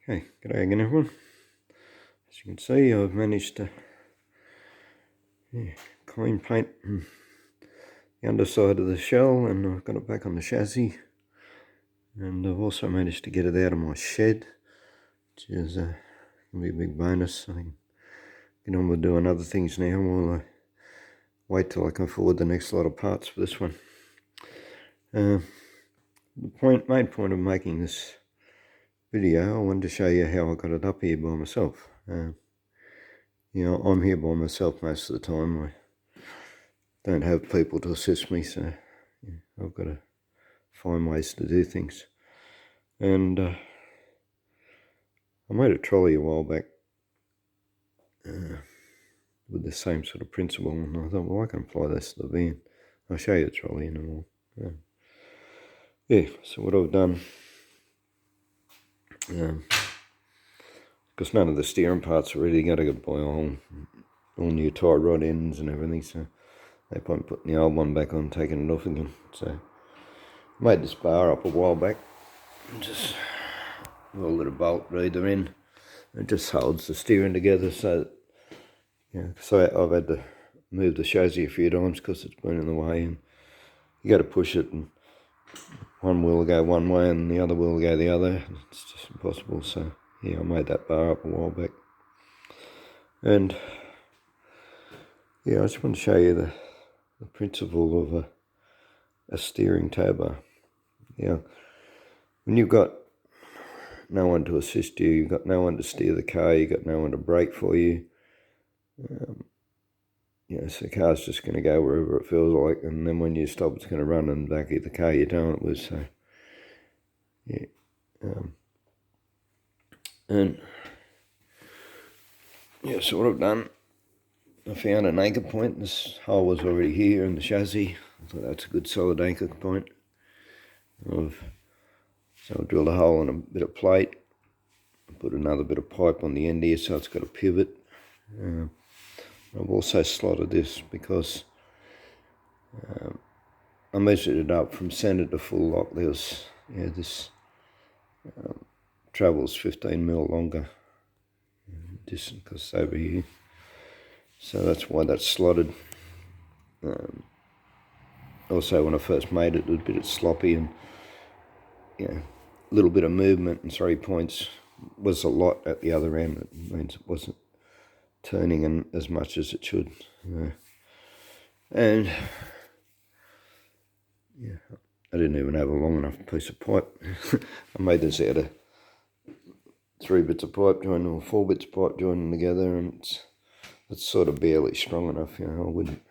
Okay, g'day again everyone. As you can see, I've managed to clean paint the underside of the shell, and I've got it back on the chassis, and I've also managed to get it out of my shed, which is going to be a big bonus. I can get on with doing other things now while I wait till I can afford the next lot of parts for this one. The main point of making this video, I wanted to show you how I got it up here by myself. I'm here by myself most of the time. I don't have people to assist me, so I've got to find ways to do things. And I made a trolley a while back with the same sort of principle, and I thought, well, I can apply this to the van. I'll show you the trolley in a while. So what I've done, because none of the steering parts are really going to buy all new tie rod ends and everything, so no point putting the old one back on, taking it off again. So I made this bar up a while back, and just welded a bolt to either end. It just holds the steering together, so I've had to move the chassis a few times because it's been in the way, and you got to push it, and one wheel will go one way and the other wheel will go the other. It's just impossible. So I made that bar up a while back, and I just want to show you the principle of a steering tow bar. When you've got no one to assist you, you've got no one to steer the car, you've got no one to brake for you. So the car's just going to go wherever it feels like, and then when you stop, it's going to run in the back of the car you're towing it with. So, so what I've done, I found an anchor point. This hole was already here in the chassis. I thought that's a good solid anchor point. So I drilled a hole in a bit of plate, put another bit of pipe on the end here so it's got a pivot. I've also slotted this because I measured it up from centre to full lock. There's this travels 15mm longer distance because it's over here, so that's why that's slotted. Also, when I first made it was a bit sloppy, and a little bit of movement in 3 points was a lot at the other end. It means it wasn't turning in as much as it should. And I didn't even have a long enough piece of pipe. I made this out of 3 bits of pipe joined, or 4 bits of pipe joined together, and it's sort of barely strong enough. I wouldn't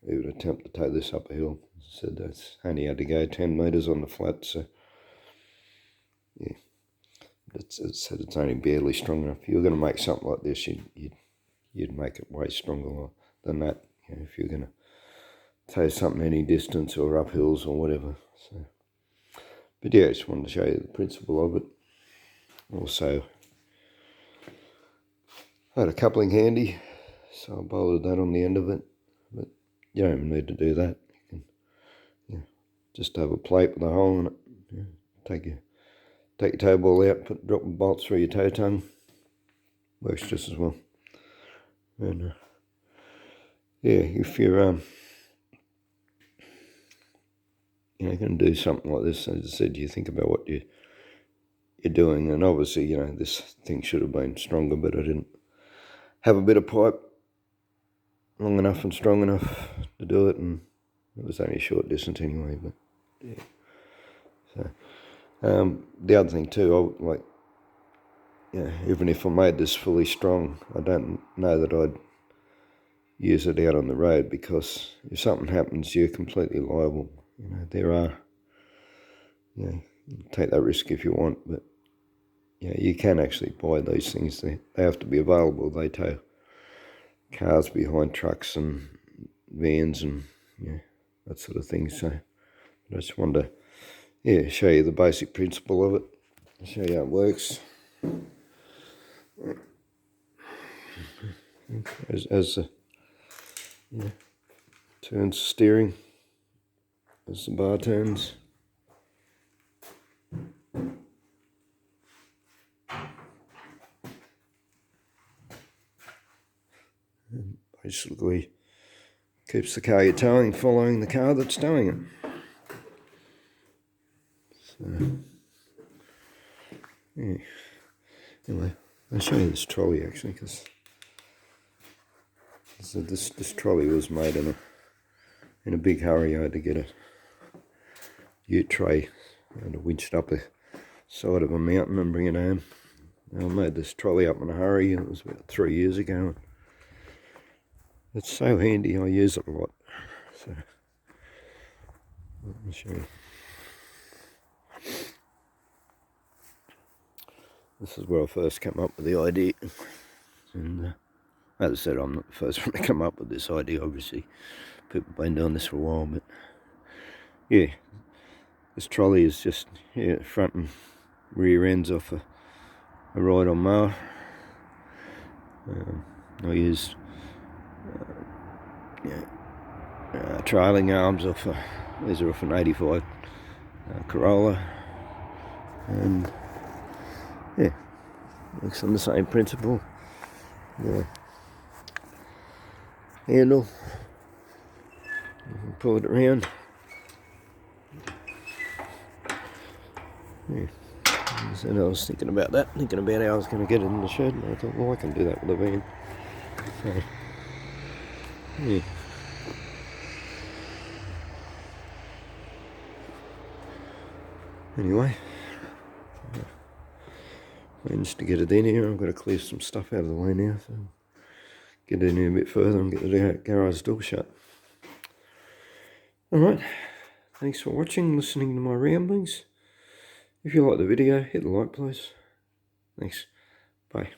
even attempt to tow this up a hill. I said that's only had to go 10 metres on the flat, so it said it's only barely strong enough. If you were going to make something like this, you'd make it way stronger than that. If you're going to tow something any distance or up hills or whatever. So, but I just wanted to show you the principle of it. Also, I had a coupling handy, so I bolted that on the end of it. But you don't even need to do that. You can just have a plate with a hole in it. Take your tow ball out, drop the bolts through your tow tongue. Works just as well. And if you're going to do something like this, as I said, you think about what you're doing, and obviously, this thing should have been stronger, but I didn't have a bit of pipe long enough and strong enough to do it, and it was only a short distance anyway. But so the other thing too, even if I made this fully strong, I don't know that I'd use it out on the road, because if something happens, you're completely liable. There are, take that risk if you want, but you can actually buy these things. They have to be available. They tow cars behind trucks and vans and that sort of thing. So I just wanted to show you the basic principle of it, show you how it works. As the turns steering, as the bar turns. basically keeps the car you're towing following the car that's towing it. So, yeah. Anyway, I'll show you this trolley actually, because this trolley was made in a big hurry. I had to get a ute tray. I had to winch it up the side of a mountain and bring it home. I made this trolley up in a hurry. It was about 3 years ago. It's so handy, I use it a lot. So, let me show you. This is where I first came up with the idea. And as I said, I'm not the first one to come up with this idea, obviously. People have been doing this for a while, but yeah. This trolley is just front and rear ends off a ride-on mower. I use trailing arms off these are off an 85 Corolla, and yeah, works on the same principle. Handle, you can pull it around. Yeah. So I was thinking about that, how I was going to get it in the shed, and I thought, well, I can do that with a van. So, yeah. Anyway, managed to get it in here. I've got to clear some stuff out of the way now, so get in here a bit further and get the garage door shut. Alright, thanks for watching, listening to my ramblings. If you like the video, hit the like please. Thanks. Bye.